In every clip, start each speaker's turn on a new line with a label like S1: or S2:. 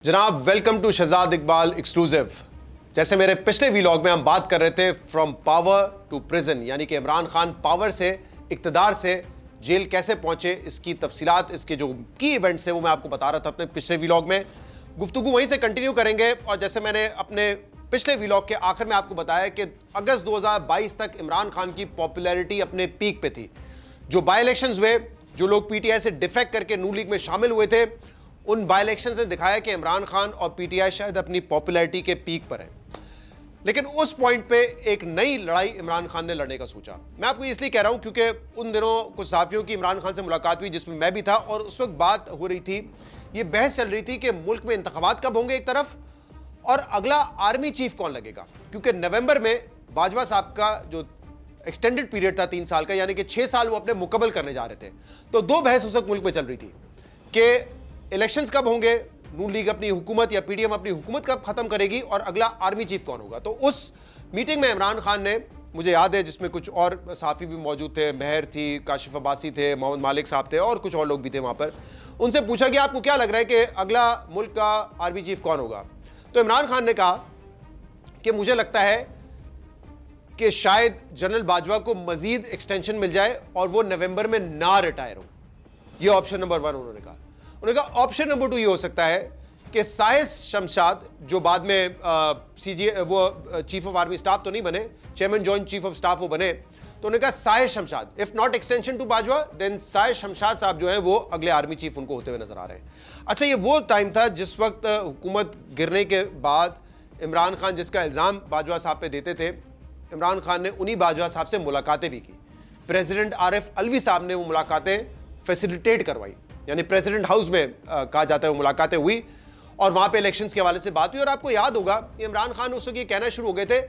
S1: जनाब welcome to Shahzad Iqbal exclusive. जैसे मेरे पिछले व्लॉग में हम बात कर रहे थे फ्रॉम पावर टू प्रिजन, यानी कि इमरान खान पावर से, इक्तदार से जेल कैसे पहुंचे, इसकी तफसीलात, इसके जो की इवेंट्स है वो मैं आपको बता रहा था अपने पिछले व्लॉग में। गुफ्तगू वहीं से कंटिन्यू करेंगे। और जैसे मैंने अपने पिछले व्लॉग के आखिर में आपको बताया कि अगस्त 2022 तक इमरान खान की पॉपुलैरिटी अपने पीक पे थी। जो बाई इलेक्शंस हुए, जो लोग पीटीआई से डिफेक्ट करके नून लीग में शामिल हुए थे, उन बाई इलेक्शन ने दिखाया कि इमरान खान और पीटीआई शायद अपनी पॉपुलैरिटी के पीक पर है। लेकिन उस पॉइंट पे एक नई लड़ाई इमरान खान ने लड़ने का सोचा। मैं आपको इसलिए कह रहा हूं क्योंकि उन दिनों कुछ सहाफियों की इमरान खान से मुलाकात हुई जिसमें मैं भी था, और उस वक्त बात हो रही थी, ये बहस चल रही थी कि मुल्क में इंतखाबात कब होंगे एक तरफ, और अगला आर्मी चीफ कौन लगेगा। क्योंकि नवंबर में बाजवा साहब का जो एक्सटेंडेड पीरियड था 3 साल का, यानी कि 6 साल वो अपने मुकम्मल करने जा रहे थे। तो दो बहस उस वक्त मुल्क में चल रही थी कि इलेक्शंस कब होंगे, नून लीग अपनी हुकूमत या पीडीएम अपनी हुकूमत कब खत्म करेगी, और अगला आर्मी चीफ कौन होगा। तो उस मीटिंग में इमरान खान ने, मुझे याद है, जिसमें कुछ और सहाफ़ी भी मौजूद थे, महर थी, काशिफ अब्बासी थे, मोहम्मद मालिक साहब थे और कुछ और लोग भी थे वहाँ पर। उनसे पूछा कि आपको क्या लग रहा है कि अगला मुल्क का आर्मी चीफ कौन होगा। तो इमरान खान ने कहा कि मुझे लगता है कि शायद जनरल बाजवा को मजीद एक्सटेंशन मिल जाए और वो नवंबर में ना रिटायर हो। ये ऑप्शन नंबर 1 उन्होंने कहा। उन्होंने कहा ऑप्शन नंबर 2 ये हो सकता है कि साहिर शमशाद, जो बाद में वो चीफ ऑफ आर्मी स्टाफ तो नहीं बने, chairman joint chief of staff वो बने, तो उन्होंने कहा Sahir Shamshad, if not extension to Bajwa then Sahir Shamshad साहब जो हैं वो अगले आर्मी चीफ उनको होते हुए नजर आ रहे हैं। अच्छा, ये वो टाइम था जिस वक्त हुकूमत गिरने के बाद इमरान खान जिसका इल्ज़ाम बाजवा साहब पे देते थे, इमरान खान ने उन्हीं बाजवा साहब से मुलाकातें भी की। प्रेसिडेंट आरिफ अलवी साहब ने वो मुलाकातें फैसिलिटेट करवाई, यानी प्रेसिडेंट हाउस में कहा जाता है वो मुलाकातें हुई, और वहाँ पे इलेक्शंस के हवाले से बात हुई। और आपको याद होगा कि इमरान खान उस वक्त ये कहना शुरू हो गए थे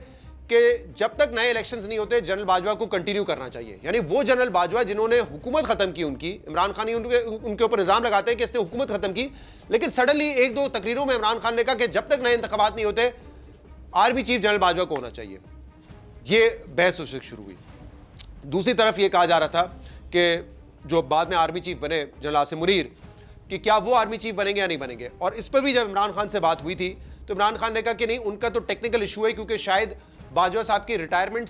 S1: कि जब तक नए इलेक्शंस नहीं होते जनरल बाजवा को कंटिन्यू करना चाहिए। यानी वो जनरल बाजवा जिन्होंने हुकूमत खत्म की, उनकी इमरान खान ही उनके ऊपर इल्जाम लगाते हैं कि इसने हुकूमत खत्म की, लेकिन सडनली 1-2 तकरीरों में इमरान खान ने कहा कि जब तक नए इंतखाबात नहीं होते आर्मी चीफ जनरल बाजवा को होना चाहिए। ये बहस उससे शुरू हुई। दूसरी तरफ ये कहा जा रहा था कि जो बाद में आर्मी चीफ बने जनरल आसिम मुनीर, कि क्या वो आर्मी चीफ बनेंगे या नहीं बनेंगे। और इस पर भी जब इमरान खान से बात हुई थी तो इमरान खान ने कहा कि नहीं, उनका तो टेक्निकल इशू है, क्योंकि शायद बाजवा साहब की रिटायरमेंट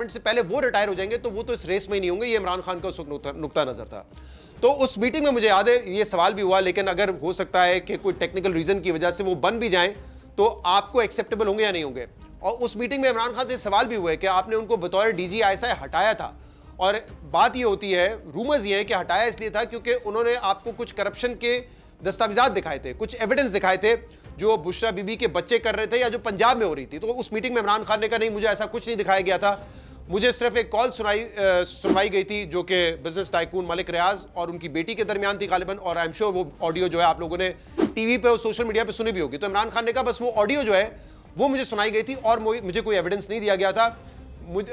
S1: से पहले वो रिटायर हो जाएंगे, तो वो तो इस रेस में ही नहीं होंगे। ये इमरान खान का उस वक्त नुक्ता नजर था। तो उस मीटिंग में मुझे याद है ये सवाल भी हुआ, लेकिन अगर हो सकता है कि कोई टेक्निकल रीजन की वजह से वो बन भी जाएं तो आपको एक्सेप्टेबल होंगे या नहीं होंगे। और उस मीटिंग में इमरान खान से सवाल भी हुए कि आपने उनको बतौर डीजी आईएसआई हटाया था, और बात ये होती है, रूमर्स ये है कि हटाया इसलिए था क्योंकि उन्होंने आपको कुछ करप्शन के दस्तावेजात दिखाए थे, कुछ एविडेंस दिखाए थे जो बुशरा बीबी के बच्चे कर रहे थे या जो पंजाब में हो रही थी। तो उस मीटिंग में इमरान खान ने कहा नहीं, मुझे ऐसा कुछ नहीं दिखाया गया था, मुझे सिर्फ एक कॉल सुनवाई गई थी जो कि बिजनेस टाइकून मलिक रियाज और उनकी बेटी के दरमियान थी गालिबन, और आई एम श्योर वो ऑडियो जो है आप लोगों ने टीवी पे और सोशल मीडिया पे सुनी भी होगी। तो इमरान खान ने कहा बस वो ऑडियो जो है वो मुझे सुनाई गई थी और मुझे कोई एविडेंस नहीं दिया गया था।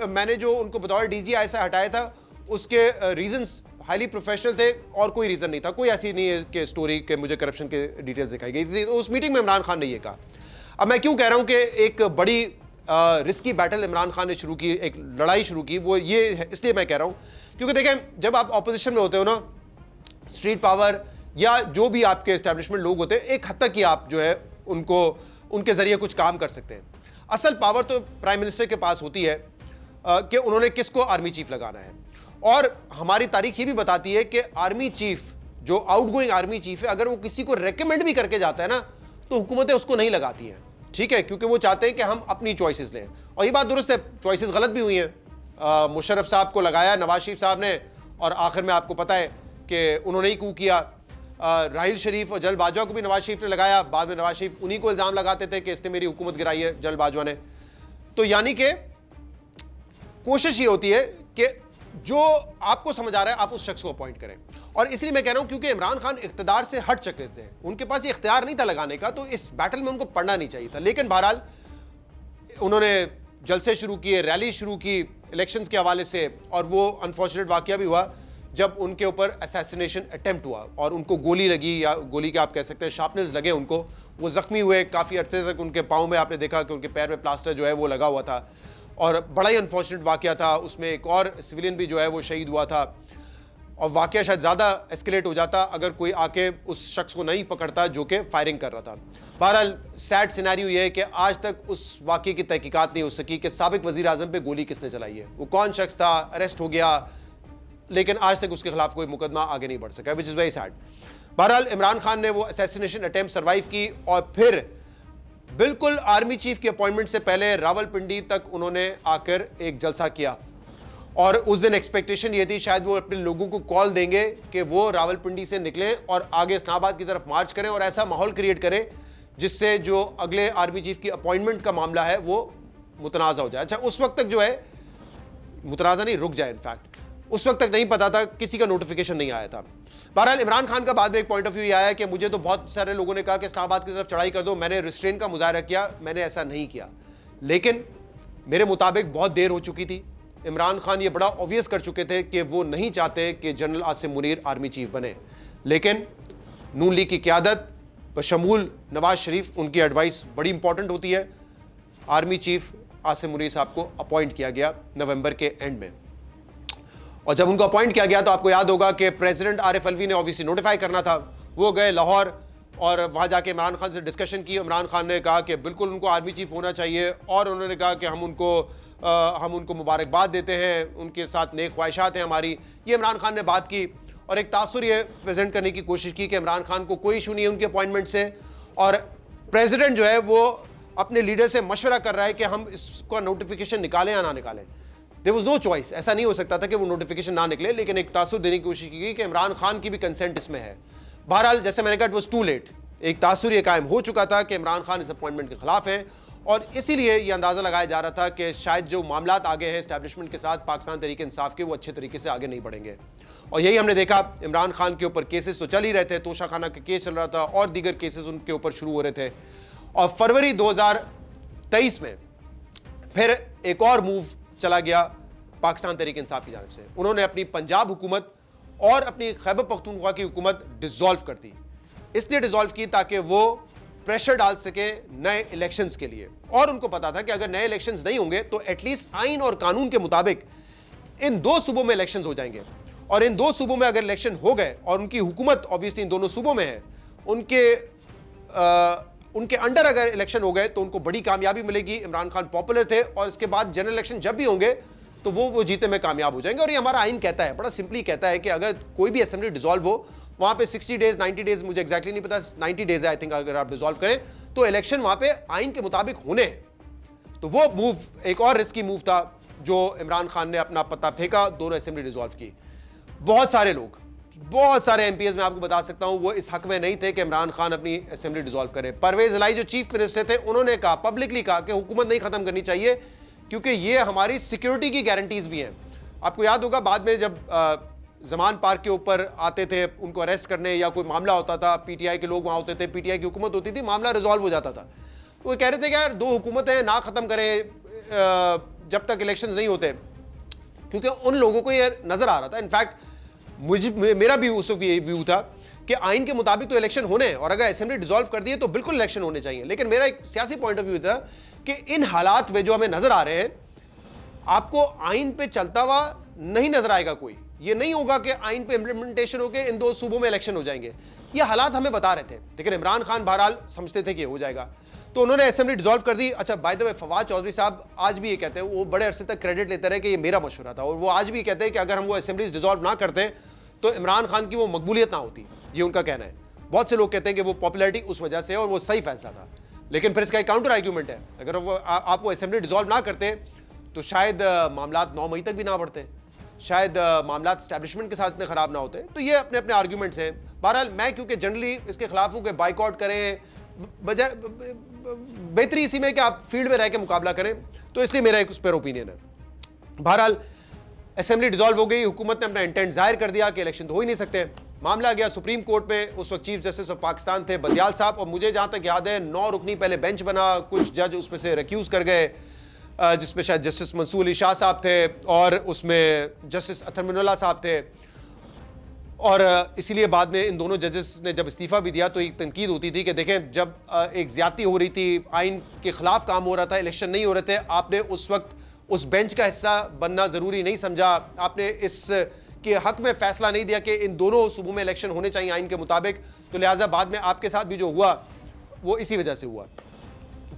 S1: मैंने जो उनको बतौर डीजी ऐसा हटाया था उसके रीजंस हाईली प्रोफेशनल थे और कोई रीजन नहीं था, कोई ऐसी नहीं है कि स्टोरी के मुझे करप्शन के डिटेल्स दिखाई गई थी। तो उस मीटिंग में इमरान खान ने ये कहा। अब मैं क्यों कह रहा हूं कि एक बड़ी रिस्की बैटल इमरान खान ने शुरू की, एक लड़ाई शुरू की, वो ये इसलिए मैं कह रहा हूं क्योंकि देखें, जब आप ऑपोजिशन में होते हो ना, स्ट्रीट पावर या जो भी आपके एस्टेब्लिशमेंट लोग होते हैं, एक हद तक ही आप जो है उनको उनके जरिए कुछ काम कर सकते हैं। असल पावर तो प्राइम मिनिस्टर के पास होती है कि उन्होंने किसको आर्मी चीफ लगाना है। और हमारी तारीख ये भी बताती है कि आर्मी चीफ, जो आउटगोइंग आर्मी चीफ है, अगर वो किसी को रेकमेंड भी करके जाता है ना, तो हुकूमतें उसको नहीं लगाती हैं, ठीक है, क्योंकि वो चाहते हैं कि हम अपनी चॉइसेस लें। और ये बात दुरुस्त है, चॉइसेस गलत भी हुई हैं। मुशर्रफ साहब को लगाया नवाज शरीफ साहब ने, और आखिर में आपको पता है कि उन्होंने ही कू किया। राहिल शरीफ और जल बाजवा को भी नवाज शरीफ ने लगाया, बाद में नवाज शरीफ उन्हीं को इल्ज़ाम लगाते थे कि इसने मेरी हुकूमत गिराई है, जल बाजवा ने। तो यानी कि कोशिश ये होती है कि जो आपको समझ आ रहा है आप उस शख्स को अपॉइंट करें। और इसलिए मैं कह रहा हूं क्योंकि इमरान खान इख्तियार से हट चुके थे, उनके पास ये इख्तियार नहीं था लगाने का, तो इस बैटल में उनको पढ़ना नहीं चाहिए था। लेकिन बहरहाल उन्होंने जलसे शुरू किए, रैली शुरू की इलेक्शंस के हवाले से, और वो अनफॉर्चुनेट वाकया भी हुआ जब उनके ऊपर असैसिनेशन अटेम्प्ट हुआ और उनको गोली लगी, या गोली के आप कह सकते हैं शार्पनेस लगे उनको, वो जख्मी हुए। काफ़ी अरसे तक उनके पाँव में आपने देखा कि उनके पैर में प्लास्टर जो है वो लगा हुआ था, और बड़ा ही अनफॉर्चुनेट वाकया था। उसमें एक और सिविलियन भी जो है वो शहीद हुआ था। और वाकया शायद ज़्यादा एस्केलेट हो जाता अगर कोई आके उस शख्स को नहीं पकड़ता जो कि फायरिंग कर रहा था। बहरहाल सैड सिनेरियो ये है कि आज तक उस वाकये की तहकीकात नहीं हो सकी कि साबिक वज़ीर आज़म पे गोली किसने चलाई है, वो कौन शख्स था, अरेस्ट हो गया, लेकिन आज तक उसके खिलाफ कोई मुकदमा आगे नहीं बढ़ सका, विच इज़ वेरी सैड। बहरहाल इमरान खान ने वो असैसिनेशन अटेम्प्ट सर्वाइव की और फिर बिल्कुल आर्मी चीफ की अपॉइंटमेंट से पहले रावलपिंडी तक उन्होंने आकर एक जलसा किया और उस दिन एक्सपेक्टेशन ये थी शायद वो अपने लोगों को कॉल देंगे कि वो रावलपिंडी से निकलें और आगे इस्लामाबाद की तरफ मार्च करें और ऐसा माहौल क्रिएट करें जिससे जो अगले आर्मी चीफ की अपॉइंटमेंट का मामला है वो मुतनाज़ा हो जाए। अच्छा, उस वक्त तक जो है मुतनाज़ा नहीं, रुक जाए, इनफैक्ट उस वक्त तक नहीं पता था, किसी का नोटिफिकेशन नहीं आया था। बहरहाल इमरान खान का बाद में एक पॉइंट ऑफ व्यू ये आया कि मुझे तो बहुत सारे लोगों ने कहा कि इस्लामाबाद की तरफ चढ़ाई कर दो, मैंने रिस्ट्रेन का मुजाहरा किया, मैंने ऐसा नहीं किया, लेकिन मेरे मुताबिक बहुत देर हो चुकी थी। इमरान खान ये बड़ा ऑब्वियस कर चुके थे कि वो नहीं चाहते कि general Asim Munir army chief बने, लेकिन नून लीग की क़यादत बशमूल नवाज शरीफ, उनकी एडवाइस बड़ी इंपॉर्टेंट होती है। आर्मी चीफ आसिम मुनीर साहब को अपॉइंट किया गया नवंबर के एंड में, और जब उनको अपॉइंट किया गया तो आपको याद होगा कि प्रेसिडेंट आरिफ अलवी ने ऑब्वियसली नोटिफाई करना था। वो गए लाहौर और वहाँ जाके इमरान खान से डिस्कशन की। इमरान खान ने कहा कि बिल्कुल उनको आर्मी चीफ होना चाहिए और उन्होंने कहा कि हम उनको मुबारकबाद देते हैं, उनके साथ नेक ख्वाहिशात हैं हमारी। ये इमरान खान ने बात की और एक तासुर ये प्रेजेंट करने की कोशिश की कि इमरान खान को कोई इशू नहीं है उनके अपॉइंटमेंट से, और प्रेसिडेंट जो है वो अपने लीडर से मशवरा कर रहा है कि हम इसका नोटिफिकेशन निकालें या ना निकालें। देयर वाज नो चॉइस, ऐसा नहीं हो सकता था कि वो नोटिफिकेशन ना निकले, लेकिन एक तासुर देने की कोशिश की गई कि इमरान खान की भी कंसेंट इसमें है। बहरहाल जैसे मैंने कहा, इट वाज टू लेट, एक तासुर ये कायम हो चुका था कि इमरान खान इस अपॉइंटमेंट के खिलाफ है, और इसीलिए ये अंदाज़ा लगाया जा रहा था कि शायद जो मामलात आगे हैं इस्टेब्लिशमेंट के साथ पाकिस्तान तहरीक इंसाफ के, वो अच्छे तरीके से आगे नहीं बढ़ेंगे। और यही हमने देखा, इमरान खान के ऊपर केसेस तो चल ही रहे थे, तोशा खाना का केस चल रहा था और दीगर केसेस उनके ऊपर शुरू हो रहे थे, और फरवरी 2023 में फिर एक और मूव चला गया पाकिस्तान तहरीक इंसाफ की जानिब से। उन्होंने अपनी पंजाब हुकूमत और अपनी खैबर पख्तूनख्वा की हुकूमत डिसॉल्व कर दी। इसलिए डिसॉल्व की ताकि वो प्रेशर डाल सके नए इलेक्शंस के लिए, और उनको पता था कि अगर नए इलेक्शंस नहीं होंगे तो एटलीस्ट आइन और कानून के मुताबिक इन दो सूबों में इलेक्शंस हो जाएंगे, और इन दो सूबों में अगर इलेक्शन हो गए और उनकी हुकूमत ऑब्वियसली इन दोनों सूबों में है, उनके अंडर अगर इलेक्शन हो गए तो उनको बड़ी कामयाबी मिलेगी। इमरान खान पॉपुलर थे और इसके बाद जनरल इलेक्शन जब भी होंगे तो वो जीतने में कामयाब हो जाएंगे। और ये हमारा आइन कहता है, बड़ा सिंपली कहता है कि अगर कोई भी असेंबली डिसॉल्व हो, वहाँ पे 60 डेज 90 डेज, मुझे एक्जैक्टली नहीं पता, 90 डेज है आई थिंक, अगर आप डिसॉल्व करें तो इलेक्शन वहाँ पे आइन के मुताबिक होने हैं। तो वो मूव एक और रिस्की मूव था जो इमरान खान ने अपना पत्ता फेंका, दोनों असेंबली डिसॉल्व की। बहुत सारे लोग, बहुत सारे एमपीएस मैं आपको बता सकता हूं, वो इस हक में नहीं थे कि इमरान खान अपनी असेंबली डिसॉल्व करे। परवेज इलाही जो चीफ मिनिस्टर थे, उन्होंने कहा, पब्लिकली कहा कि हुकूमत नहीं खत्म करनी चाहिए क्योंकि ये हमारी सिक्योरिटी की गारंटीज भी हैं। आपको याद होगा बाद में जब जमान पार्क के ऊपर आते थे उनको अरेस्ट करने या कोई मामला होता था, पीटीआई के लोग वहाँ होते थे, पीटीआई की हुकूमत होती थी, मामला रिजॉल्व हो जाता था। वो कह रहे थे कि यार दो हुकूमतें ना ख़त्म करें जब तक इलेक्शंस नहीं होते, क्योंकि उन लोगों को ये नज़र आ रहा था। इनफैक्ट मेरा भी उस वक्त ये व्यू था कि आइन के मुताबिक तो इलेक्शन होने हैं और अगर असेंबली डिसॉल्व कर दिए तो बिल्कुल इलेक्शन होने चाहिए। लेकिन मेरा एक सियासी पॉइंट ऑफ व्यू था कि इन हालात में जो हमें नज़र आ रहे हैं, आपको आइन पे चलता हुआ नहीं नजर आएगा कोई। ये नहीं होगा कि आइन पे इंप्लीमेंटेशन होकर इन दो सूबों में इलेक्शन हो जाएंगे। ये हालात हमें बता रहे थे, लेकिन इमरान खान बहरहाल समझते थे कि हो जाएगा, तो उन्होंने असेंबली डिसॉल्व कर दी। अच्छा, by the way Fawad Chaudhry साहब आज भी ये कहते हैं, वो बड़े अरसे तक क्रेडिट लेते रहे कि ये मेरा मशवरा था, और वो आज भी कहते हैं कि अगर हम वो असेंबलीज डिसॉल्व ना करते तो इमरान खान की वो मकबूलियत ना होती। ये उनका कहना है। बहुत से लोग कहते हैं कि वो पॉपुलैरिटी उस वजह से और वो सही फैसला था, लेकिन फिर इसका एक काउंटर आर्ग्यूमेंट है, अगर आप वो असेंबली डिसॉल्व ना करते तो शायद मामलात 9 मई तक भी ना बढ़ते, शायद मामलात स्टैब्लिशमेंट के साथ इतने ख़राब ना होते। तो ये अपने अपने आर्ग्यूमेंट्स हैं। बहरहाल मैं क्योंकि जनरली इसके खिलाफ हूँ कि बाइकआउट करें, बजाय बेहतरी इसी में कि आप फील्ड में रह के मुकाबला करें, तो इसलिए मेरा एक उस पर ओपिनियन है। बहरहाल असेंबली डिसॉल्व हो गई, हुकूमत ने अपना इंटेंट जाहिर कर दिया कि इलेक्शन तो हो ही नहीं सकते। मामला गया सुप्रीम कोर्ट में। उस वक्त चीफ जस्टिस ऑफ पाकिस्तान थे बदियाल साहब, और मुझे जहाँ तक याद है 9 रुकनी पहले बेंच बना, कुछ जज उसमें से रिक्यूज कर गए, जिसमें शायद जस्टिस मंसूर अली शाह साहब थे और उसमें जस्टिस अतर मिनुल्लाह साहब थे। और इसीलिए बाद में इन दोनों जजेस ने जब इस्तीफ़ा भी दिया तो एक तनकीद होती थी कि देखें, जब एक ज़्यादती हो रही थी, आइन के ख़िलाफ़ काम हो रहा था, इलेक्शन नहीं हो रहे थे, आपने उस वक्त उस बेंच का हिस्सा बनना ज़रूरी नहीं समझा, आपने इस के हक में फैसला नहीं दिया कि इन दोनों सूबों में इलेक्शन होने चाहिए आइन के मुताबिक, तो लिहाजा बाद में आपके साथ भी जो हुआ वो इसी वजह से हुआ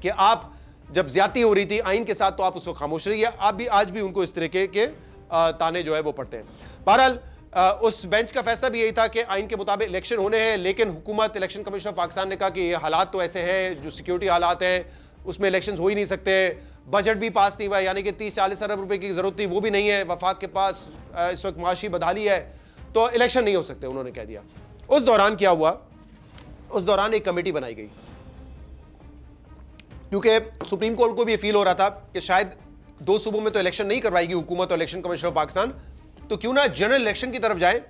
S1: कि आप जब ज्यादती हो रही थी आइन के साथ तो आप उसको खामोश रहिए। आप भी आज भी उनको इस तरीके के ताने जो है वो पढ़ते हैं। बहरहाल उस बेंच का फैसला भी यही था कि आइन के मुताबिक इलेक्शन होने हैं, लेकिन हुकूमत, इलेक्शन कमीशन ऑफ पाकिस्तान ने कहा कि ये हालात तो ऐसे हैं, जो सिक्योरिटी हालात हैं उसमें इलेक्शन हो ही नहीं सकते, बजट भी पास नहीं हुआ, यानी कि 30-40 अरब रुपए की जरूरत थी वो भी नहीं है, वफाक के पास इस वक्त माशी बदहाली है, तो इलेक्शन नहीं हो सकते, उन्होंने कह दिया। उस दौरान क्या हुआ, उस दौरान एक कमेटी बनाई गई, क्योंकि सुप्रीम कोर्ट को भी फील हो रहा था कि शायद दो सूबों में तो इलेक्शन नहीं करवाएगी हुकूमत और इलेक्शन कमीशन ऑफ पाकिस्तान, तो क्यों ना जनरल इलेक्शन की तरफ जाए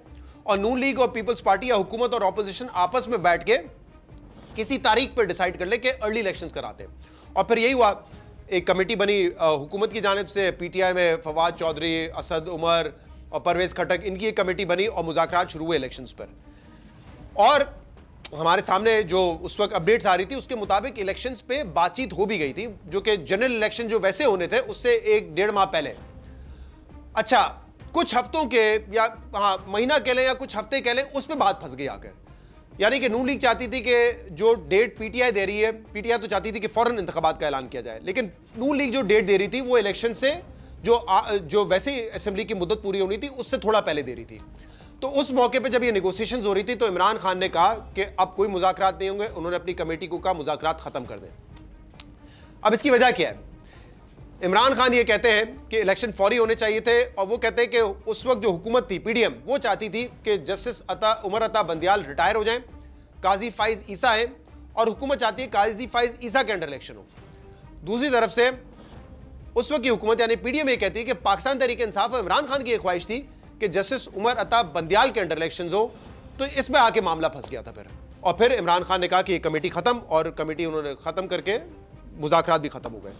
S1: और नून लीग और पीपल्स पार्टी या हुकूमत और ऑपोजिशन आपस में बैठ के किसी तारीख पर डिसाइड कर ले कि अर्ली इलेक्शंस कराते हैं। और फिर यही हुआ, एक कमेटी बनी हुकूमत की जानिब से, पीटीआई में फवाद चौधरी, असद उमर और परवेज खटक, इनकी एक कमेटी बनी और मुज़ाकरात शुरू हुए इलेक्शंस पर। और हमारे सामने जो उस वक्त अपडेट्स आ रही थी उसके मुताबिक इलेक्शंस पे बातचीत हो भी गई थी, जो कि जनरल इलेक्शन जो वैसे होने थे उससे 1-1.5 माह पहले। अच्छा, कुछ हफ्तों के या महीना कह लें या कुछ हफ्ते कह लें, उस पर बात फंस गई आकर। यानी कि नून लीग चाहती थी कि जो डेट पीटीआई दे रही है, पीटीआई तो चाहती थी कि फौरन इंतखाबात का ऐलान किया जाए, लेकिन नून लीग जो डेट दे रही थी वो इलेक्शन से जो वैसे असेंबली की मुद्दत पूरी होनी थी उससे थोड़ा पहले दे रही थी। तो उस मौके पे जब ये नेगोशिएशंस हो रही थी तो इमरान खान ने कहा कि अब कोई मुज़ाकरात नहीं होंगे। उन्होंने अपनी कमेटी को कहा मुज़ाकरात खत्म कर दें। अब इसकी वजह क्या है? इमरान खान ये कहते हैं कि इलेक्शन फौरी होने चाहिए थे, और वो कहते हैं कि उस वक्त जो हुकूमत थी पीडीएम, वो चाहती थी कि जस्टिस उमर अता बंदियाल रिटायर हो जाएं, काजी फाइज ईसा है, और हुकूमत चाहती है काजी फाइज ईसा के अंडर इलेक्शन हो। दूसरी तरफ से उस वक्त की हुकूमत यानी पीडीएम ये कहती है कि पाकिस्तान तहरीक इंसाफ और इमरान खान की एक ख्वाहिश थी कि जस्टिस उमर अता बंदियाल के अंडर इलेक्शन हो। तो इसमें आके मामला फंस गया था फिर इमरान खान ने कहा कि ये कमेटी खत्म, और कमेटी उन्होंने खत्म करके मुज़ाकरात भी खत्म हो गए।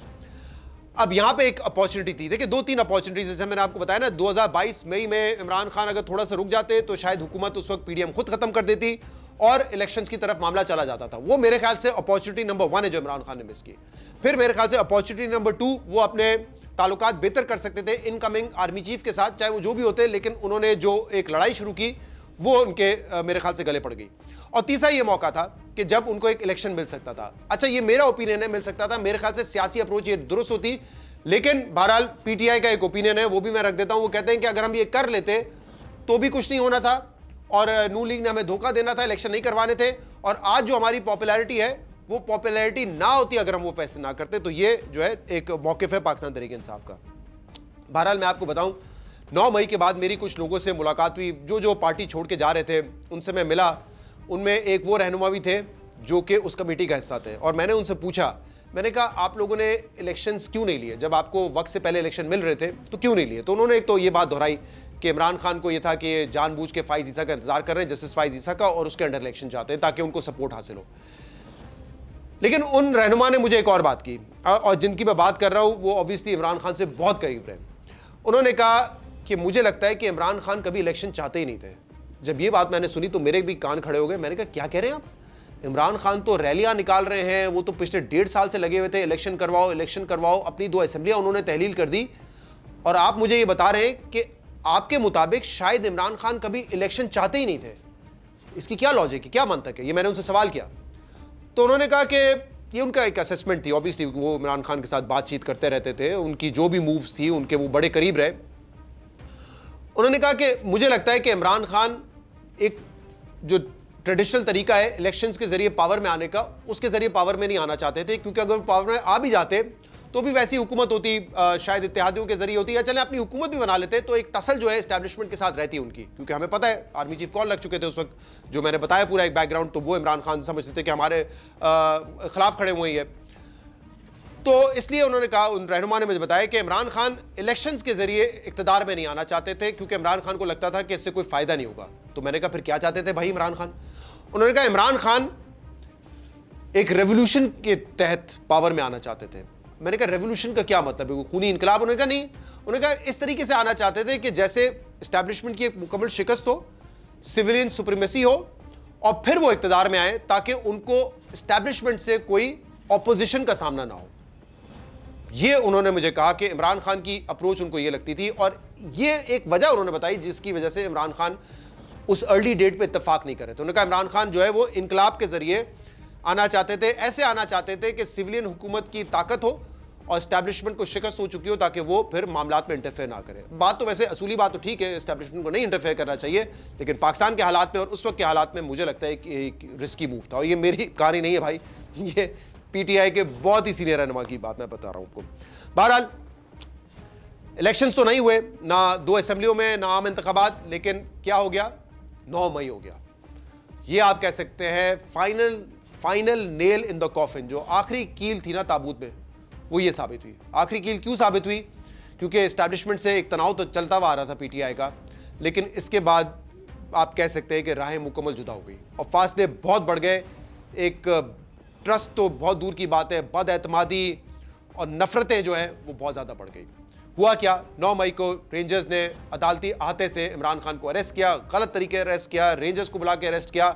S1: अब यहां पे एक अपॉर्चुनिटी थी, देखिए 2-3 अपॉर्चुनिटीज, जैसे मैंने आपको बताया ना, 2022 मई में इमरान खान अगर थोड़ा सा रुक जाते तो शायद हुकूमत उस वक्त पीडीएम खुद खत्म कर देती और इलेक्शंस की तरफ मामला चला जाता था। वो मेरे ख्याल से अपॉर्चुनिटी नंबर 1 है जो इमरान खान ने मिस की। फिर मेरे ख्याल से अपॉर्चुनिटी नंबर 2, वो अपने ताल्लुकात बेहतर कर सकते थे इनकमिंग आर्मी चीफ के साथ, चाहे वो जो भी होते, लेकिन उन्होंने जो एक लड़ाई शुरू की वो उनके मेरे ख्याल से गले पड़ गई। और तीसरा ये मौका था कि जब उनको एक इलेक्शन मिल सकता था। अच्छा, ये मेरा ओपिनियन है, मिल सकता था, मेरे ख्याल से सियासी अप्रोच ये दुरुस्त होती, लेकिन बहरहाल पीटीआई का एक ओपिनियन है, वो भी मैं रख देता हूं। वो कहते हैं कि अगर हम ये कर लेते तो भी कुछ नहीं होना था, और नून लीग ने हमें धोखा देना था, इलेक्शन नहीं करवाने थे, और आज जो हमारी पॉपुलैरिटी है वो पॉपुलैरिटी ना होती अगर हम वो फैसले ना करते। तो ये जो है एक मौक़िफ़ है पाकिस्तान तहरीक इंसाफ का। बहरहाल मैं आपको बताऊं, 9 मई के बाद मेरी कुछ लोगों से मुलाकात हुई जो पार्टी छोड़ के जा रहे थे, उनसे मैं मिला। उनमें एक वो रहनुमा भी थे जो कि उस कमेटी का हिस्सा थे, और मैंने उनसे पूछा, मैंने कहा आप लोगों ने इलेक्शंस क्यों नहीं लिए? जब आपको वक्त से पहले इलेक्शन मिल रहे थे तो क्यों नहीं लिए? तो उन्होंने एक तो ये बात दोहराई कि इमरान खान को ये था कि जानबूझ के फाइज ईसा का इंतजार कर रहे हैं, जस्टिस फाइज ईसा का, और उसके अंडर इलेक्शन चाहते हैं ताकि उनको सपोर्ट हासिल हो। लेकिन उन रहनुमा ने मुझे एक और बात की, और जिनकी मैं बात कर रहा हूँ वो ऑब्वियसली इमरान खान से बहुत करीब रहे। उन्होंने कहा कि मुझे लगता है कि इमरान खान कभी इलेक्शन चाहते ही नहीं थे। जब ये बात मैंने सुनी तो मेरे भी कान खड़े हो गए। मैंने कहा क्या कह रहे हैं आप? इमरान खान तो रैलियां निकाल रहे हैं, वो तो पिछले 1.5 साल से लगे हुए थे, इलेक्शन करवाओ। अपनी 2 असेंबलियां उन्होंने तहलील कर दी, और आप मुझे ये बता रहे हैं कि आपके मुताबिक शायद इमरान खान कभी इलेक्शन चाहते ही नहीं थे। इसकी क्या लॉजिक है, क्या मंतक है? ये मैंने उनसे सवाल किया तो उन्होंने कहा कि ये उनका एक असेसमेंट थी। ऑब्वियसली वो इमरान खान के साथ बातचीत करते रहते थे, उनकी जो भी मूव्स थी उनके वो बड़े करीब रहे। उन्होंने कहा कि मुझे लगता है कि इमरान खान एक जो ट्रेडिशनल तरीका है इलेक्शंस के जरिए पावर में आने का, उसके जरिए पावर में नहीं आना चाहते थे, क्योंकि अगर पावर में आ भी जाते तो भी वैसी हुकूमत होती, शायद इत्तेहादियों के जरिए होती, या चले अपनी हुकूमत भी बना लेते, तो एक टसल जो है एस्टैब्लिशमेंट के साथ रहती है उनकी। क्योंकि हमें पता है आर्मी चीफ कौन लग चुके थे उस वक्त, जो मैंने बताया पूरा एक बैकग्राउंड, तो वो इमरान खान समझते थे कि हमारे खिलाफ खड़े हुए हैं। तो इसलिए उन्होंने कहा, उन रहनुमा ने मुझे बताया कि इमरान खान इलेक्शंस के जरिए इक़्तिदार में नहीं आना चाहते थे, क्योंकि इमरान खान को लगता था कि इससे कोई फायदा नहीं होगा। तो मैंने कहा फिर क्या चाहते थे भाई इमरान खान? उन्होंने कहा इमरान खान एक रेवोल्यूशन के तहत पावर में आना चाहते थे। मैंने कहा रेवोल्यूशन का क्या मतलब है, खूनी इनकलाब? उन्होंने कहा नहीं, उन्होंने कहा इस तरीके से आना चाहते थे कि जैसे एस्टैब्लिशमेंट की एक मुकम्मल शिकस्त हो, सिविलियन सुप्रीमेसी हो, और फिर वो इक़्तिदार में आए ताकि उनको एस्टैब्लिशमेंट से कोई ऑपोजिशन का सामना ना हो। ये उन्होंने मुझे कहा कि इमरान खान की अप्रोच उनको ये लगती थी, और ये एक वजह उन्होंने बताई जिसकी वजह से इमरान खान उस अर्ली डेट पे इत्तेफाक नहीं कर रहे थे। उन्होंने कहा इमरान खान जो है वो इनकलाब के जरिए आना चाहते थे, ऐसे आना चाहते थे कि सिविलियन हुकूमत की ताकत हो और एस्टैब्लिशमेंट को शिकस्त हो चुकी हो, ताकि वो फिर मामलात में इंटरफेयर ना करे। बात तो वैसे असूली बात तो ठीक है, एस्टैब्लिशमेंट को नहीं इंटरफेयर करना चाहिए, लेकिन पाकिस्तान के हालात में और उस वक्त के हालात में मुझे लगता है कि एक रिस्की मूव था। और ये मेरी कहानी नहीं है भाई, ये पीटीआई के बहुत ही सीनियर रहनुमा की बात मैं बता रहा हूं आपको। बहरहाल इलेक्शंस तो नहीं हुए, ना 2 असेंबलियों में, ना आम इंतखाबात, लेकिन क्या हो गया, 9 मई हो गया। ये आप कह सकते हैं final nail in the coffin, जो आखिरी कील थी ना ताबूत में, वो ये साबित हुई। आखिरी कील क्यों साबित हुई? क्योंकि एस्टैब्लिशमेंट से एक तनाव तो चलता हुआ आ रहा था पीटीआई का, लेकिन इसके बाद आप कह सकते हैं कि राहें मुकम्मल जुदा हो गई और फासले बहुत बढ़ गए। एक ट्रस्ट तो बहुत दूर की बात है, बदएतमादी और नफरतें जो हैं वो बहुत ज़्यादा बढ़ गई। हुआ क्या, 9 मई को रेंजर्स ने अदालती अहाते से इमरान खान को अरेस्ट किया, गलत तरीके से अरेस्ट किया, रेंजर्स को बुला के अरेस्ट किया।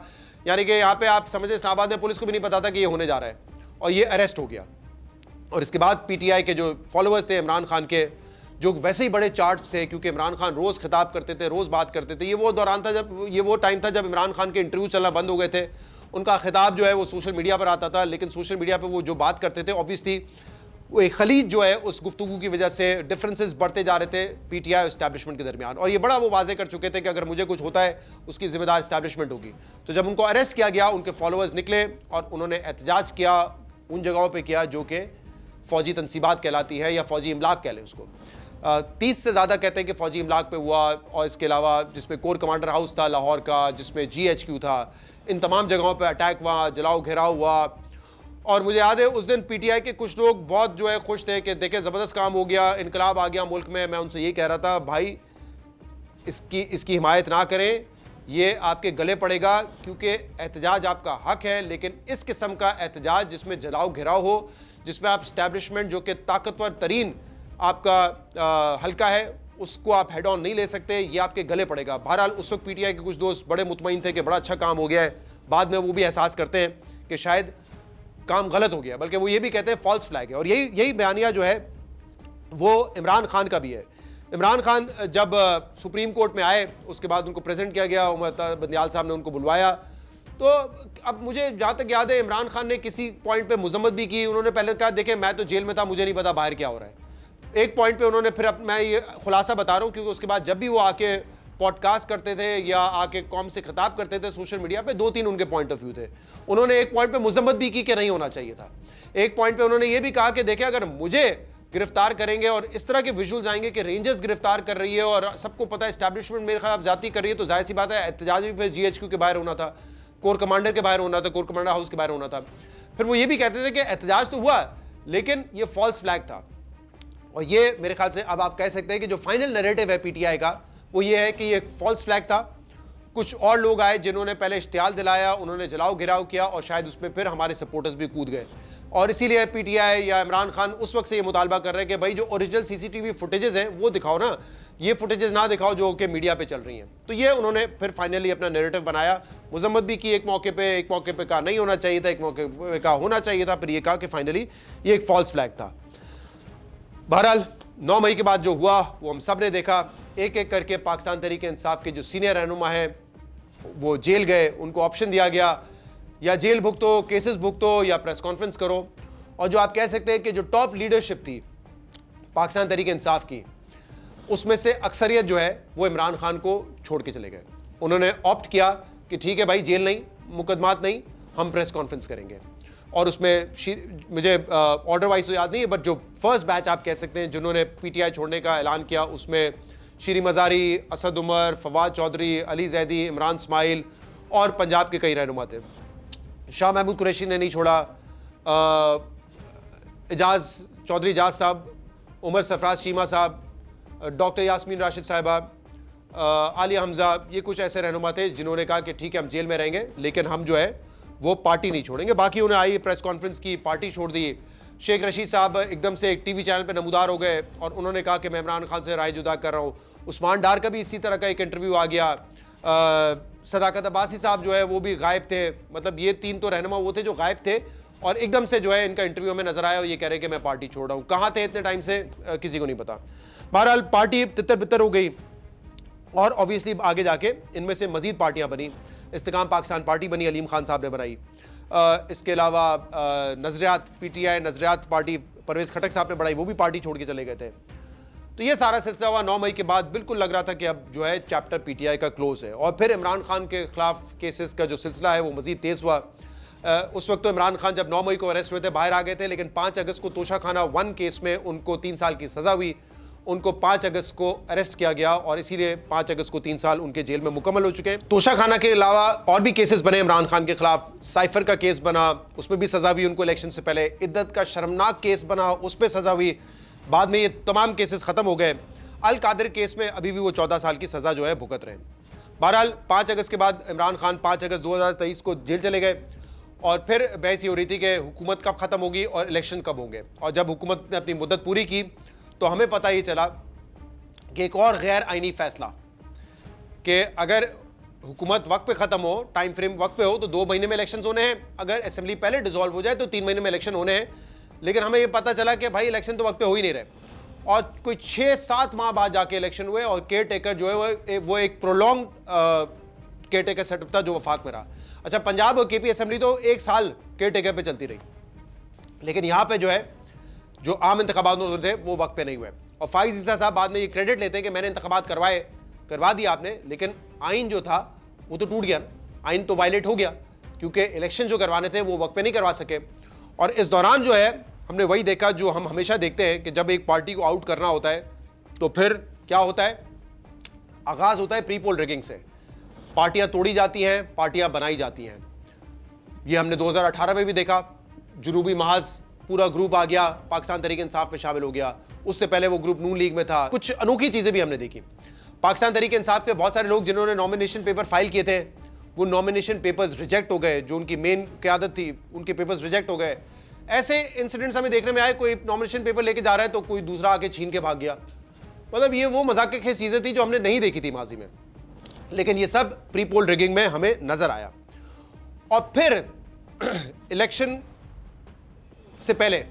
S1: यानी कि यहाँ पे आप समझे इस्लामाबाद में पुलिस को भी नहीं पता था कि ये होने जा रहा है, और ये अरेस्ट हो गया। और इसके बाद पीटीआई के जो फॉलोअर्स थे इमरान खान के, जो वैसे ही बड़े चार्ज थे, क्योंकि इमरान खान रोज़ खिताब करते थे, रोज़ बात करते थे। ये वो दौरान था जब, ये वो टाइम था जब इमरान खान के इंटरव्यू चलना बंद हो गए थे। उनका खिताब जो है वो सोशल मीडिया पर आता था, लेकिन सोशल मीडिया पर वो जो बात करते थे ऑब्वियसली वो एक खलीज जो है उस गुफ्तगू की वजह से डिफरेंसेस बढ़ते जा रहे थे पीटीआई और एस्टैब्लिशमेंट के दरमियान। और ये बड़ा वो वाजे कर चुके थे कि अगर मुझे कुछ होता है उसकी जिम्मेदार एस्टैब्लिशमेंट होगी। तो जब उनको अरेस्ट किया गया, उनके फॉलोअर्स निकले और उन्होंने एहतजाज किया, उन जगहों पर किया जो कि फ़ौजी तनसीबात कहलाती है या फ़ौजी इमलाक कह लें उसको। 30 से ज़्यादा कहते हैं कि फ़ौजी इमलाक पे हुआ, और इसके अलावा जिसमें कोर कमांडर हाउस था लाहौर का, जिसमें GHQ था, इन तमाम जगहों पे अटैक हुआ, जलाओ घेराव हुआ। और मुझे याद है उस दिन पीटीआई के कुछ लोग बहुत जो है खुश थे कि देखें ज़बरदस्त काम हो गया, इनकलाब आ गया मुल्क में। मैं उनसे यही कह रहा था, भाई इसकी हिमायत ना करें, ये आपके गले पड़ेगा, क्योंकि एहतजाज आपका हक है, लेकिन इस किस्म का एहतजाज जिसमें जलाओ घेराव हो, जिसमें आप एस्टैब्लिशमेंट जो कि ताकतवर तरीन आपका हल्का है उसको आप हेड ऑन नहीं ले सकते, ये आपके गले पड़ेगा। बहरहाल उस वक्त पीटीआई के कुछ दोस्त बड़े मुतमईन थे कि बड़ा अच्छा काम हो गया है, बाद में वो भी एहसास करते हैं कि शायद काम गलत हो गया, बल्कि वो ये भी कहते हैं फॉल्स फ्लैग है। और यही बयानिया जो है वो इमरान खान का भी है। इमरान खान जब सुप्रीम कोर्ट में आए, उसके बाद उनको प्रेजेंट किया गया, उमर बंदियाल साहब ने उनको बुलवाया। तो अब मुझे जहाँ तक याद है इमरान खान ने किसी पॉइंट पे मजम्मत भी की। उन्होंने पहले कहा देखें मैं तो जेल में था, मुझे नहीं पता बाहर क्या हो रहा है। एक पॉइंट पे उन्होंने फिर मैं ये खुलासा बता रहा हूँ क्योंकि उसके बाद जब भी वो आके पॉडकास्ट करते थे या आके कौम से खिताब करते थे सोशल मीडिया पे, 2-3 उनके पॉइंट ऑफ व्यू थे। उन्होंने एक पॉइंट पे मजम्मत भी की कि नहीं होना चाहिए था। एक पॉइंट पे उन्होंने ये भी कहा कि देखें अगर मुझे गिरफ्तार करेंगे और इस तरह के विजुअल्स आएंगे कि रेंजर्स गिरफ्तार कर रही है और सबको पता है एस्टैब्लिशमेंट मेरे खिलाफ ज्यादती कर रही है, तो जाहिर सी बात है एहतजाज भी फिर GHQ के बाहर होना था, कोर कमांडर के बाहर होना था, कोर कमांडर हाउस के बाहर होना था। फिर वो ये भी कहते थे कि एहतजाज तो हुआ लेकिन ये फॉल्स फ्लैग था। और ये मेरे ख्याल से अब आप कह सकते हैं कि जो फाइनल नैरेटिव है पीटीआई का वो ये है कि ये फॉल्स फ्लैग था। कुछ और लोग आए जिन्होंने पहले इश्तियाल दिलाया, उन्होंने जलाओ गिराव किया और शायद उसमें फिर हमारे सपोर्टर्स भी कूद गए। और इसीलिए पीटीआई या इमरान खान उस वक्त से ये मुतालबा कर रहे हैं कि भाई जो ओरिजिनल CCTV फुटेजेस हैं वो दिखाओ ना, ये फुटेजेस ना दिखाओ जो कि मीडिया पे चल रही हैं। तो ये उन्होंने फिर फाइनली अपना नैरेटिव बनाया, मजम्मत भी की एक मौके पे कहा नहीं होना चाहिए था, एक मौके पे कहा होना चाहिए था, फिर ये कहा कि फाइनली ये एक फॉल्स फ्लैग था। बहरहाल 9 मई के बाद जो हुआ वो हम सब ने देखा। एक एक करके पाकिस्तान तहरीक इंसाफ के जो सीनियर रहनुमा हैं वो जेल गए, उनको ऑप्शन दिया गया या जेल भुगतो, केसेस भुगतो या प्रेस कॉन्फ्रेंस करो। और जो आप कह सकते हैं कि जो टॉप लीडरशिप थी पाकिस्तान तहरीक इंसाफ की, उसमें से अक्सरियत जो है वो इमरान खान को छोड़ के चले गए। उन्होंने ऑप्ट किया कि ठीक है भाई जेल नहीं, मुकदमात नहीं, हम प्रेस कॉन्फ्रेंस करेंगे। और उसमें मुझे ऑर्डर वाइज तो याद नहीं है, बट जो फर्स्ट बैच आप कह सकते हैं जिन्होंने पीटीआई छोड़ने का ऐलान किया उसमें शीरी मज़ारी, असद उमर, फवाद चौधरी, अली जैदी, इमरान इस्माइल और पंजाब के कई रहनुमा थे। शाह महमूद कुरैशी ने नहीं छोड़ा, चौधरी इजाज़ साहब, उमर सरफराज चीमा साहब, डॉक्टर यास्मीन राशिद साहिबा, आलिया हमजा, ये कुछ ऐसे रहनुमा थे जिन्होंने कहा कि ठीक है हम जेल में रहेंगे लेकिन हम जो है वो पार्टी नहीं छोड़ेंगे। बाकी उन्हें आई प्रेस कॉन्फ्रेंस की, पार्टी छोड़ दी। शेख रशीद साहब एकदम से एक टीवी चैनल पे नमूदार हो गए और उन्होंने कहा कि मैं इमरान खान से राय जुदा कर रहा हूँ। उस्मान डार का भी इसी तरह का एक इंटरव्यू आ गया। सदाकत अब्बासी साहब जो है वो भी गायब थे। मतलब ये 3 तो रहनुमा वो थे जो गायब थे और एकदम से जो है इनका इंटरव्यू में नजर आया और ये कह रहे हैं कि मैं पार्टी छोड़ रहा हूं। कहां थे इतने टाइम से किसी को नहीं पता। बहरहाल पार्टी तितर बितर हो गई और ऑब्वियसली आगे जाके इनमें से मजीद पार्टियां बनी। इस्तेकाम पाकिस्तान पार्टी बनी, अलीम खान साहब ने बनाई। इसके अलावा नजरियात PTI नजरियात पार्टी परवेज़ खटक साहब ने बढ़ाई, वो भी पार्टी छोड़ के चले गए थे। तो ये सारा सिलसिला हुआ 9 मई के बाद। बिल्कुल लग रहा था कि अब जो है चैप्टर PTI का क्लोज है। और फिर इमरान खान के खिलाफ केसेस का जो सिलसिला है वो मजीद तेज़ हुआ। उस वक्त तो इमरान खान जब 9 मई को अरेस्ट हुए थे बाहर आ गए थे, लेकिन 5 अगस्त को तोशाखाना 1 केस में उनको 3 साल की सज़ा हुई। उनको 5 अगस्त को अरेस्ट किया गया और इसीलिए 5 अगस्त को 3 साल उनके जेल में मुकम्मल हो चुके हैं। तोशाखाना के अलावा और भी केसेस बने इमरान खान के खिलाफ। साइफर का केस बना, उसमें भी सज़ा हुई उनको इलेक्शन से पहले। इद्दत का शर्मनाक केस बना, उस पर सज़ा हुई। बाद में ये तमाम केसेस ख़त्म हो गए। अल कादिर केस में अभी भी वो 14 साल की सज़ा जो है भुगत रहे हैं। बहरहाल 5 अगस्त के बाद इमरान खान 5 अगस्त 2023 को जेल चले गए और फिर बहस ये हो रही थी कि हुकूमत कब ख़त्म होगी और इलेक्शन कब होंगे। और जब हुकूमत ने अपनी मुद्दत पूरी की तो हमें पता ही चला कि एक और गैर आइनी फैसला कि अगर हुकूमत वक्त पे ख़त्म हो, टाइम फ्रेम वक्त पे हो, तो 2 महीने में इलेक्शन होने हैं। अगर असेंबली पहले डिसॉल्व हो जाए तो 3 महीने में इलेक्शन होने हैं। लेकिन हमें ये पता चला कि भाई इलेक्शन तो वक्त पे हो ही नहीं रहे और कोई 6-7 माह बाद जाके इलेक्शन हुए और केयर टेकर जो है वो एक प्रोलॉन्ग केयर टेकर सेटअप था जो वफाक में रहा। अच्छा, पंजाब और KP असेंबली तो 1 साल केयर टेकर पे चलती रही, लेकिन यहाँ पे जो है जो आम इंतखाबात होते थे वो वक्त पे नहीं हुए। और फाइज ईसा साहब बाद में ये क्रेडिट लेते हैं कि मैंने इंतखाबात करवा दिया आपने, लेकिन आइन जो था वो तो टूट गया ना, आइन तो वायलेट हो गया क्योंकि इलेक्शन जो करवाने थे वो वक्त पे नहीं करवा सके। और इस दौरान जो है हमने वही देखा जो हम हमेशा देखते हैं कि जब एक पार्टी को आउट करना होता है तो फिर क्या होता है, आगाज होता है प्री पोल रिगिंग से। पार्टियां तोड़ी जाती हैं, पार्टियां बनाई जाती हैं। ये हमने 2018 में भी देखा। जुनूबी महाज पूरा ग्रुप आ गया, पाकिस्तान तहरीक इंसाफ में शामिल हो गया। उससे पहले वो ग्रुप नून लीग में था। कुछ अनोखी चीजें भी हमने देखी। पाकिस्तान तहरीक इंसाफ के बहुत सारे लोग जिन्होंने नॉमिनेशन पेपर फाइल किए थे वो नॉमिनेशन पेपर्स रिजेक्ट हो गए। जो उनकी मेन क़यादत थी उनके पेपर्स रिजेक्ट हो गए। ऐसे इंसिडेंट्स हमें देखने में आए, कोई नॉमिनेशन पेपर लेके जा रहा है तो कोई दूसरा आके छीन के भाग गया। मतलब ये वो मजाक की खेज चीजें थी जो हमने नहीं देखी थी माजी में, लेकिन ये सब प्री पोल रिगिंग में हमें नजर आया। और फिर इलेक्शन से पहले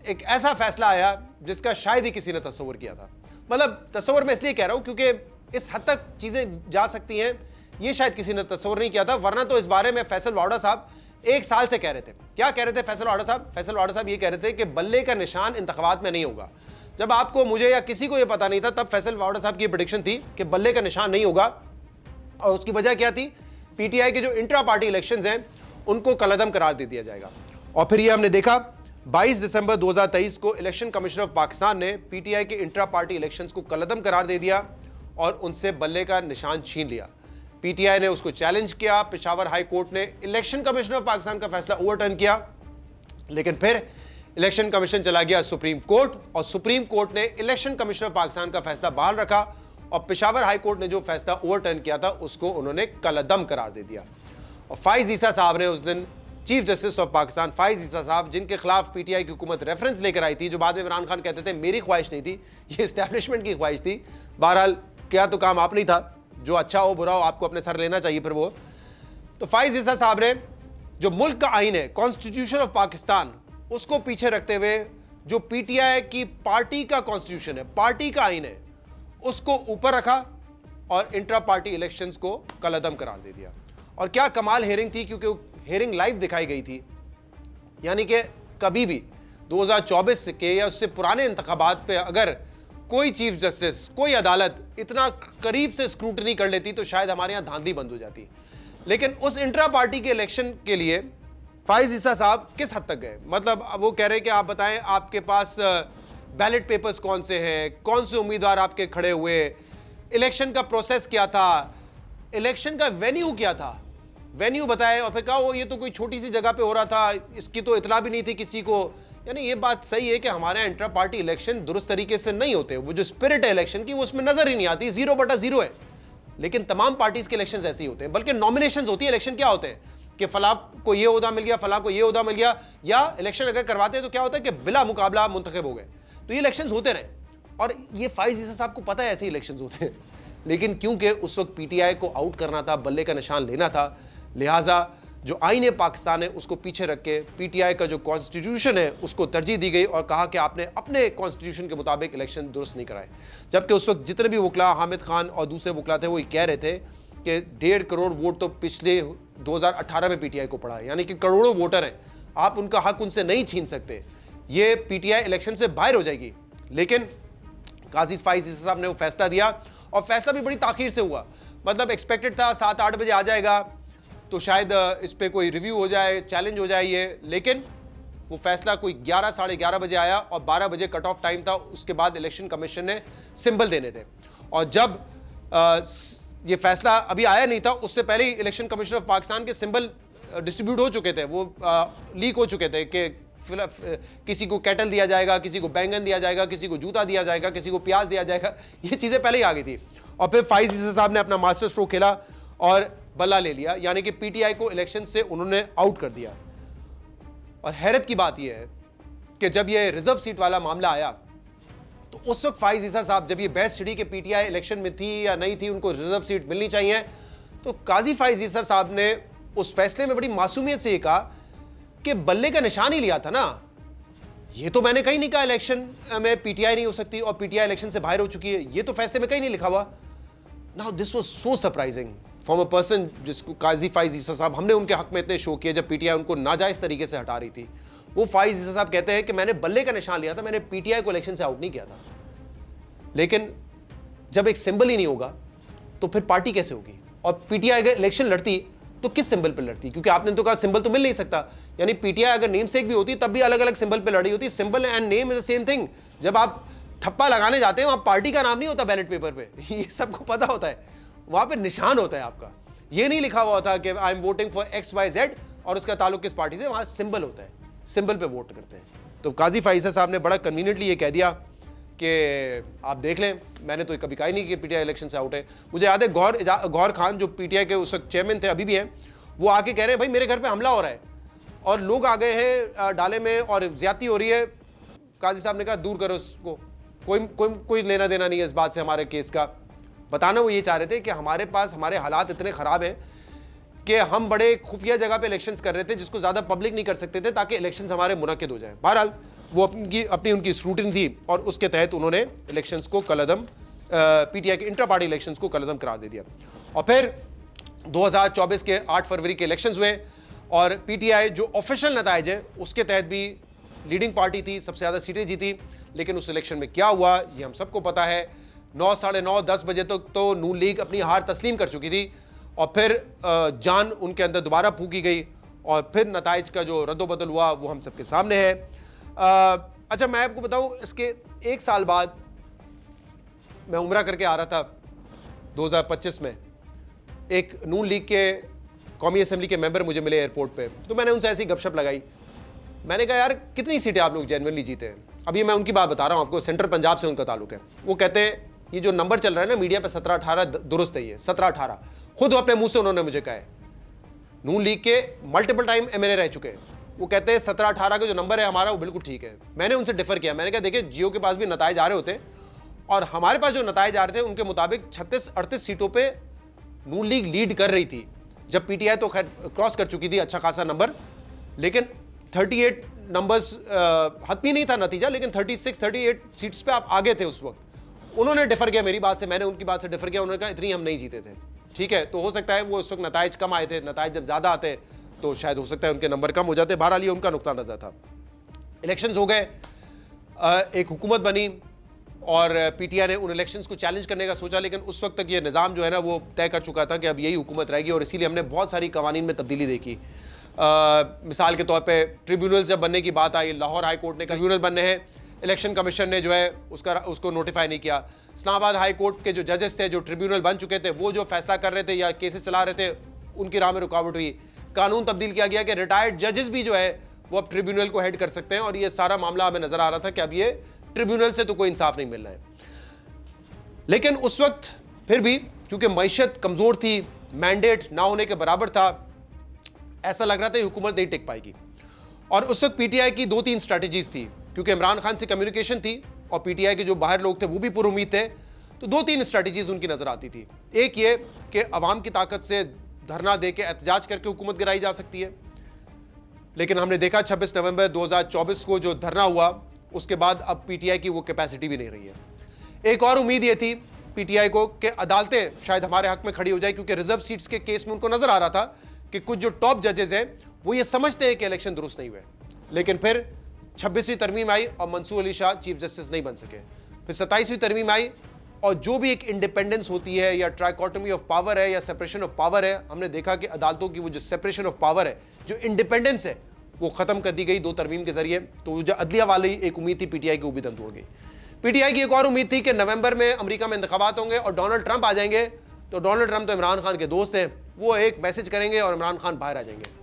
S1: एक ऐसा फैसला आया जिसका शायद ही किसी ने तस्वर किया था। मतलब तस्वर मैं इसलिए कह रहा हूं क्योंकि इस हद तक चीजें जा सकती हैं ये शायद किसी ने तस्वर नहीं किया था। वरना तो इस बारे में फैसल वाडा साहब 1 साल से कह रहे थे। क्या कह रहे थे फैसल वाडा साहब? फैसल वाडा साहब ये कह रहे थे कि बल्ले का निशान इंतखाबात में नहीं होगा। जब आपको, मुझे या किसी को यह पता नहीं था, तब फैसल वाडा साहब की प्रेडिक्शन थी कि बल्ले का निशान नहीं होगा। और उसकी वजह क्या थी? PTI के जो इंट्रा पार्टी इलेक्शंस हैं उनको कलअदम करार दे दिया जाएगा। और फिर ये हमने देखा 22 दिसंबर 2023 को इलेक्शन कमीशन ऑफ पाकिस्तान ने PTI के इंट्रा पार्टी इलेक्शंस को कलअदम करार दे दिया और उनसे बल्ले का निशान छीन लिया। PTI ने उसको चैलेंज किया। पेशावर हाई कोर्ट ने इलेक्शन कमीशन ऑफ पाकिस्तान का फैसला ओवरटर्न किया, लेकिन फिर इलेक्शन कमीशन चला गया सुप्रीम कोर्ट और सुप्रीम कोर्ट ने इलेक्शन कमीशन ऑफ पाकिस्तान का फैसला बहाल रखा और पेशावर हाई कोर्ट ने जो फैसला ओवरटर्न किया था उसको उन्होंने कलअदम करार दे दिया। और फाइज ईसा साहब ने उस दिन, चीफ जस्टिस ऑफ पाकिस्तान फाइज ईसा साहब, जिनके खिलाफ PTI की हुकूमत रेफरेंस लेकर आई थी, जो बाद में इमरान खान कहते थे मेरी ख्वाहिश नहीं थी, ये इस्टेब्लिशमेंट की ख्वाहिश थी। बहरहाल क्या तो काम आप नहीं था, जो अच्छा हो बुरा हो आपको अपने सर लेना चाहिए फिर वो। तो फाइज ईसा साहब ने जो मुल्क का आइन है, कॉन्स्टिट्यूशन ऑफ पाकिस्तान, उसको पीछे रखते हुए जो PTI की पार्टी का कॉन्स्टिट्यूशन है, पार्टी का आइन है, उसको ऊपर रखा और इंट्रा पार्टी इलेक्शंस को कलअदम करार दे दिया। और क्या कमाल हेयरिंग थी, क्योंकि हेयरिंग लाइव दिखाई गई थी। यानी कि कभी भी 2024 के या उससे पुराने इंतखाबात पे अगर कोई चीफ जस्टिस, कोई अदालत इतना करीब से स्क्रूटनी कर लेती तो शायद हमारे यहाँ धांधली बंद हो जाती। लेकिन उस इंट्रा पार्टी के इलेक्शन के लिए फाइज ईसा साहब किस हद तक गए? मतलब वो कह रहे हैं कि आप बताएं आपके पास बैलेट पेपर्स कौन से हैं, कौन से उम्मीदवार आपके खड़े हुए, इलेक्शन का प्रोसेस क्या था, इलेक्शन का वेन्यू क्या था, वेन्यू बताए। और फिर कहा वो ये तो कोई छोटी सी जगह पे हो रहा था, इसकी तो इतना भी नहीं थी किसी को। यानी ये बात सही है कि हमारे यहाँ इंट्रा पार्टी इलेक्शन दुरुस्त तरीके से नहीं होते। वो जो स्पिरिट है इलेक्शन की वो उसमें नजर ही नहीं आती, 0/0 है। लेकिन तमाम पार्टीज के इलेक्शन ऐसे ही होते हैं। बल्कि नॉमिनेशन होती है, इलेक्शन क्या होते हैं कि फला को ये ओहदा मिल गया, फला को ये ओहदा मिल गया। या इलेक्शन अगर करवाते हैं तो क्या होता है कि बिला मुकाबला मुंतखब हो गए। तो ये इलेक्शन होते रहे और ये फाइज ईसा साहब को पता है ऐसे ही इलेक्शन होते हैं। लेकिन क्योंकि उस वक्त PTI को आउट करना था, बल्ले का निशान लेना था, लिहाजा जो आईन पाकिस्तान है उसको पीछे रख के पीटीआई का जो कॉन्स्टिट्यूशन है उसको तरजीह दी गई और कहा कि आपने अपने कॉन्स्टिट्यूशन के मुताबिक इलेक्शन दुरुस्त नहीं कराए। जबकि उस वक्त जितने भी वकला, हामिद खान और दूसरे वकला थे, वो ये कह रहे थे कि 1.5 करोड़ वोट तो पिछले 2018 में पीटीआई को पड़ा है, यानी कि करोड़ों वोटर हैं, आप उनका हक उनसे नहीं छीन सकते, ये पीटीआई इलेक्शन से बाहर हो जाएगी। लेकिन काजी फाइज ईसा साहब ने वो फैसला दिया और फैसला भी बड़ी ताखीर से हुआ। मतलब एक्सपेक्टेड था 7-8 बजे आ जाएगा तो शायद इस पर कोई रिव्यू हो जाए, चैलेंज हो जाए ये, लेकिन वो फैसला कोई 11 साढ़े 11 बजे आया और 12 बजे कट ऑफ टाइम था। उसके बाद इलेक्शन कमीशन ने सिंबल देने थे और जब ये फैसला अभी आया नहीं था, उससे पहले ही इलेक्शन कमीशन ऑफ पाकिस्तान के सिंबल डिस्ट्रीब्यूट हो चुके थे, वो लीक हो चुके थे कि किसी को कैटल दिया जाएगा, किसी को बैंगन दिया जाएगा, किसी को जूता दिया जाएगा, किसी को प्याज दिया जाएगा, ये चीज़ें पहले ही आ गई थी। और फिर फाइज ईसा साहब ने अपना मास्टर स्ट्रोक खेला और बल्ला ले लिया, यानी कि पीटीआई को इलेक्शन से उन्होंने आउट कर दिया। और हैरत की बात यह है कि जब यह रिजर्व सीट वाला मामला आया तो उस वक्त फाइज ईसा साहब, जब ये बहस छिड़ी कि पीटीआई इलेक्शन में थी या नहीं थी, उनको रिजर्व सीट मिलनी चाहिए, तो काजी फाइज ईसा साहब ने उस फैसले में बड़ी मासूमियत से ये कहा कि बल्ले का निशान ही लिया था ना, ये तो मैंने कहीं नहीं कहा इलेक्शन में पीटीआई नहीं हो सकती और पीटीआई इलेक्शन से बाहर हो चुकी है, ये तो फैसले में कहीं नहीं लिखा हुआ। Now this was so surprising from a person जिसको काजी फाइज ईसा साहब, हमने उनके हक में इतने शो किए जब पीटीआई उनको नाजायज तरीके से हटा रही थी। वो फाइज ईसा साहब कहते हैं कि मैंने बल्ले का निशान लिया था, मैंने पीटीआई को इलेक्शन से आउट नहीं किया था। लेकिन जब एक सिंबल ही नहीं होगा तो फिर पार्टी कैसे होगी? और पीटीआई अगर इलेक्शन लड़ती तो किस सिंबल पर लड़ती? क्योंकि आपने तो कहा सिंबल तो मिल नहीं सकता, यानी पीटीआई अगर नेम सेक भी होती तब भी अलग अलग सिंबल पे लड़ी होती। Symbol and name is the same thing. जब आप ठप्पा लगाने जाते हैं वहां पार्टी का नाम नहीं होता बैलेट पेपर पे, ये सबको पता होता है, वहां पे निशान होता है आपका। ये नहीं लिखा हुआ था कि I am voting for XYZ और उसका ताल्लुक किस पार्टी से, वहां सिंबल होता है, सिंबल पे वोट करते हैं। तो काजी फाइजा साहब ने बड़ा कन्वीनियंटली ये कह दिया कि आप देख लें, मैंने तो कभी कहा ही नहीं कि पीटीआई इलेक्शन से आउट है। मुझे याद है गौर खान जो पीटीआई के उस वक्त चेयरमैन थे, अभी भी हैं, वो आके कह रहे हैं भाई मेरे घर पे हमला हो रहा है और लोग आ गए हैं डाले में और ज्यादती हो रही है। काजी साहब ने कहा दूर करो उसको, कोई लेना देना नहीं है इस बात से हमारे केस का। बताना वो ये चाह रहे थे कि हमारे पास हमारे हालात इतने ख़राब हैं कि हम बड़े खुफिया जगह पे इलेक्शंस कर रहे थे जिसको ज़्यादा पब्लिक नहीं कर सकते थे ताकि इलेक्शंस हमारे मुनक्किद हो जाए। बहरहाल वो अपनी उनकी स्क्रूटिनी थी और उसके तहत उन्होंने इलेक्शंस को कलअदम, पीटीआई के इंटर पार्टी इलेक्शंस को कलअदम करार दे दिया। और फिर 2024 के 8 फरवरी के इलेक्शंस हुए और पीटीआई जो ऑफिशियल नताइज है उसके तहत भी लीडिंग पार्टी थी, सबसे ज़्यादा सीटें जीती। लेकिन उस इलेक्शन में क्या हुआ ये हम सबको पता है। 9, साढ़े 9, 10 बजे तक तो नून लीग अपनी हार तस्लीम कर चुकी थी और फिर जान उनके अंदर दोबारा फूकी गई और फिर नताइज का जो रद्दोबदल हुआ वो हम सबके सामने है। अच्छा, मैं आपको बताऊं, इसके 1 साल बाद मैं उम्रा करके आ रहा था 2025 में, एक नून लीग के कौमी असेंबली के मेंबर मुझे मिले एयरपोर्ट पे, तो मैंने उनसे ऐसी गपशप लगाई। मैंने कहा यार कितनी सीटें आप लोग जेन्युइनली जीते हैं? अभी मैं उनकी बात बता रहा हूँ आपको, सेंट्रल पंजाब से उनका ताल्लुक है। वो कहते हैं ये जो नंबर चल रहा है ना मीडिया पे 17-18 दुरुस्त है, ये 17-18 खुद अपने मुंह से उन्होंने मुझे कहा है। नून लीग के मल्टीपल टाइम एमएलए रह चुके हैं, वो कहते हैं 17-18 का जो नंबर है हमारा वो बिल्कुल ठीक है। मैंने उनसे डिफर किया, मैंने कहा देखिए जियो के पास भी नताइज आ रहे होते और हमारे पास जो नताइज आ रहे थे उनके मुताबिक 36-38 सीटों पर नून लीग लीड कर रही थी, जब पीटीआई तो खैर क्रॉस कर चुकी थी अच्छा खासा नंबर, लेकिन 38 नंबर्स हतमी नहीं था नतीजा, लेकिन 36-38 सीट्स पे आप आगे थे उस वक्त। उन्होंने डिफर किया मेरी बात से, मैंने उनकी बात से डिफर किया। उन्होंने कहा इतनी हम नहीं जीते थे। ठीक है, तो हो सकता है वो उस वक्त नताइज कम आए थे, नताइज जब ज़्यादा आते तो शायद हो सकता है उनके नंबर कम हो जाते। बहरहाल ये उनका नुक्ता नज़र था। इलेक्शंस हो गए, एक हुकूमत बनी और पीटीआई ने उन इलेक्शंस को चैलेंज करने का सोचा, लेकिन उस वक्त तक ये निज़ाम जो है ना वो तय कर चुका था कि अब यही हुकूमत रहेगी और इसीलिए हमने बहुत सारी कवानीन में तब्दीली देखी। मिसाल के तौर पे ट्रिब्यूनल जब बनने की बात आई, लाहौर हाई कोर्ट ने ट्रिब्यूनल बनने हैं, इलेक्शन कमीशन ने जो है उसको नोटिफाई नहीं किया। इस्लामाबाद हाई कोर्ट के जो जजेस थे जो ट्रिब्यूनल बन चुके थे वो जो फैसला कर रहे थे या केसेस चला रहे थे उनकी राह में रुकावट हुई। कानून तब्दील किया गया कि रिटायर्ड जजेस भी जो है वो अब ट्रिब्यूनल को हेड कर सकते हैं और ये सारा मामला हमें नजर आ रहा था कि अब ये ट्रिब्यूनल से तो कोई इंसाफ नहीं मिल रहा है। लेकिन उस वक्त फिर भी क्योंकि मईशत कमजोर थी, मैंडेट ना होने के बराबर था, ऐसा लग रहा था हुकूमत नहीं टिक पाएगी। और उस वक्त पीटीआई की 2-3 स्ट्रैटेजीज थी, क्योंकि इमरान खान से कम्युनिकेशन थी और पीटीआई के जो बाहर लोग थे वो भी पुरुम्मीद थे, तो 2-3 स्ट्रैटेजीज उनकी नजर आती थी। एक ये कि अवाम की ताकत से धरना देके एहतजाज करके हुकूमत गिराई जा सकती है। लेकिन हमने देखा 26 नवंबर 2024 को जो धरना हुआ, उसके बाद अब पीटीआई की वो कैपेसिटी भी नहीं रही है। एक और उम्मीद ये थी पीटीआई को कि अदालतें शायद हमारे हक में खड़ी हो जाए, क्योंकि रिजर्व सीट्स के केस में उनको नजर आ रहा था कि कुछ जो टॉप जजेस हैं वो ये समझते हैं कि इलेक्शन दुरुस्त नहीं हुए। लेकिन फिर 26वीं तरमीम आई और मंसूर अली शाह चीफ जस्टिस नहीं बन सके। फिर 27वीं तरमीम आई और जो भी एक इंडिपेंडेंस होती है या ट्राइकोटमी ऑफ पावर है या सेपरेशन ऑफ पावर है, हमने देखा कि अदालतों की वो जो सेपरेशन ऑफ पावर है, जो इंडिपेंडेंस है, वो खत्म कर दी गई 2 तरमीम के जरिए। तो जो अदलिया वाली एक उम्मीद थी पीटीआई की, वो भी दम तोड़ गई। पीटीआई की एक और उम्मीद थी कि नवंबर में अमेरिका में इंतखाबात होंगे और डोनाल्ड ट्रंप आ जाएंगे, तो डोनाल्ड ट्रंप तो इमरान खान के दोस्त हैं, वो एक मैसेज करेंगे और इमरान खान बाहर आ जाएंगे।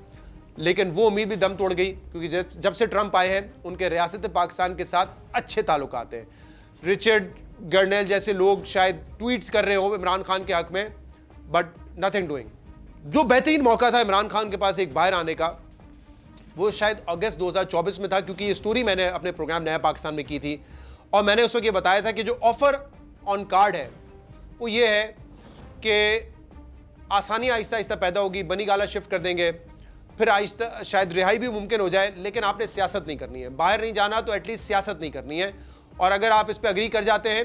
S1: लेकिन वो उम्मीद भी दम तोड़ गई, क्योंकि जब से ट्रंप आए हैं उनके रियासत पाकिस्तान के साथ अच्छे ताल्लुकात हैं। रिचर्ड गर्नेल जैसे लोग शायद ट्वीट्स कर रहे हो इमरान खान के हक में, बट नथिंग डूइंग। जो बेहतरीन मौका था इमरान खान के पास एक बाहर आने का, वो शायद अगस्त 2024 में था, क्योंकि ये स्टोरी मैंने अपने प्रोग्राम नया पाकिस्तान में की थी और मैंने उस वक्त ये बताया था कि जो ऑफर ऑन कार्ड है वो ये है कि आसानी आहिस्ता आहिस्ता पैदा होगी, बनी गाला शिफ्ट कर देंगे, फिर आहिस्ता शायद रिहाई भी मुमकिन हो जाए। लेकिन आपने सियासत नहीं करनी है, बाहर नहीं जाना तो एटलीस्ट सियासत नहीं करनी है, और अगर आप इस पर अग्री कर जाते हैं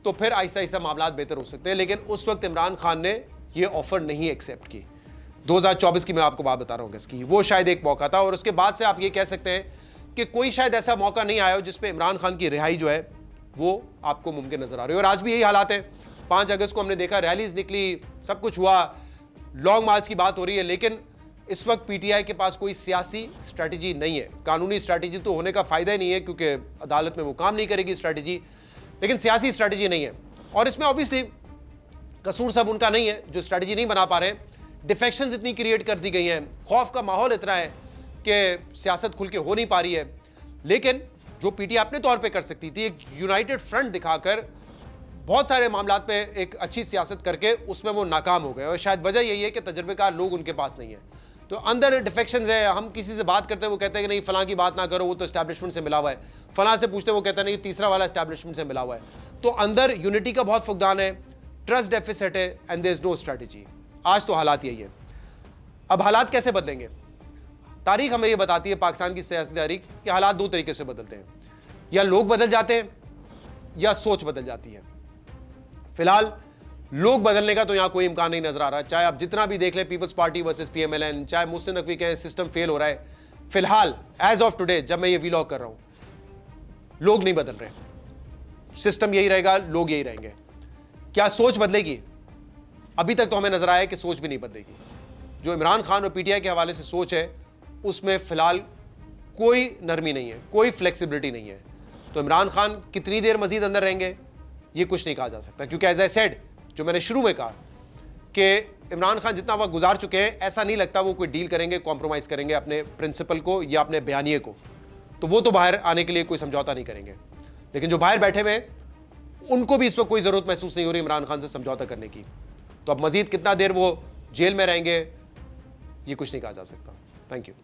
S1: तो फिर आहिस्ता आहिस्ता मामला बेहतर हो सकते हैं। लेकिन उस वक्त इमरान खान ने ये ऑफर नहीं एक्सेप्ट की। 2024 की मैं आपको बात बता रहा हूँ किसकी, वो शायद एक मौका था, और उसके बाद से आप ये कह सकते हैं कि कोई शायद ऐसा मौका नहीं आया हो जिसपे इमरान खान की रिहाई जो है वो आपको मुमकिन नजर आ रही है। और आज भी यही हालात है। 5 अगस्त को हमने देखा, रैलीज निकली, सब कुछ हुआ, लॉन्ग मार्च की बात हो रही है, लेकिन इस वक्त पीटीआई के पास कोई सियासी स्ट्रैटेजी नहीं है। कानूनी स्ट्रैटेजी तो होने का फायदा ही नहीं है, क्योंकि अदालत में वो काम नहीं करेगी स्ट्रैटेजी, लेकिन सियासी स्ट्रैटेजी नहीं है। और इसमें ऑब्वियसली कसूर सब उनका नहीं है जो स्ट्रैटेजी नहीं बना पा रहे हैं। डिफेक्शंस इतनी क्रिएट कर दी गई हैं, खौफ का माहौल इतना है कि सियासत खुल के हो नहीं पा रही है। लेकिन जो पीटीआई अपने तौर पे कर सकती थी, एक यूनाइटेड फ्रंट दिखाकर बहुत सारे मामलों पे एक अच्छी सियासत करके, उसमें वो नाकाम हो गए। और शायद वजह यही है कि तजर्बेकार लोग उनके पास नहीं है। तो अंदर डिफेक्शंस है। हम किसी से बात करते हैं, वो कहते हैं कि नहीं फलां की बात ना करो, वो तो एस्टैब्लिशमेंट से मिला हुआ है। फलां से पूछते हैं, वो कहते हैं नहीं तीसरा वाला एस्टैब्लिशमेंट से मिला हुआ है। तो अंदर यूनिटी का बहुत फुकदान है, ट्रस्ट डेफिसिट है, and there is no strategy. आज तो हालात यही है। अब हालात कैसे बदलेंगे? तारीख हमें ये बताती है, पाकिस्तान की सियासी तारीख, कि हालात 2 तरीके से बदलते हैं, या लोग बदल जाते हैं या सोच बदल जाती है। फिलहाल लोग बदलने का तो यहां कोई इम्कान नहीं नजर आ रहा। चाहे आप जितना भी देख लें, पीपल्स पार्टी वर्सेस पीएमएलएन, चाहे मुहसिन नकवी कहें सिस्टम फेल हो रहा है, फिलहाल एज ऑफ टुडे जब मैं ये व्लॉग कर रहा हूं, लोग नहीं बदल रहे। सिस्टम यही रहेगा, लोग यही रहेंगे। क्या सोच बदलेगी? अभी तक तो हमें नजर आया है कि सोच भी नहीं बदलेगी। जो इमरान खान और पीटीआई के हवाले से सोच है, उसमें फिलहाल कोई नरमी नहीं है, कोई फ्लेक्सिबिलिटी नहीं है। तो इमरान खान कितनी देर मजीद अंदर रहेंगे ये कुछ नहीं कहा जा सकता, क्योंकि एज आई सेड, जो मैंने शुरू में कहा कि इमरान खान जितना वक्त गुजार चुके हैं, ऐसा नहीं लगता वो कोई डील करेंगे, कॉम्प्रोमाइज़ करेंगे अपने प्रिंसिपल को या अपने बयानिए को। तो वो तो बाहर आने के लिए कोई समझौता नहीं करेंगे। लेकिन जो बाहर बैठे हुए हैं, उनको भी इस वक्त कोई ज़रूरत महसूस नहीं हो रही इमरान खान से समझौता करने की। तो अब मजीद कितना देर वो जेल में रहेंगे ये कुछ नहीं कहा जा सकता। Thank you.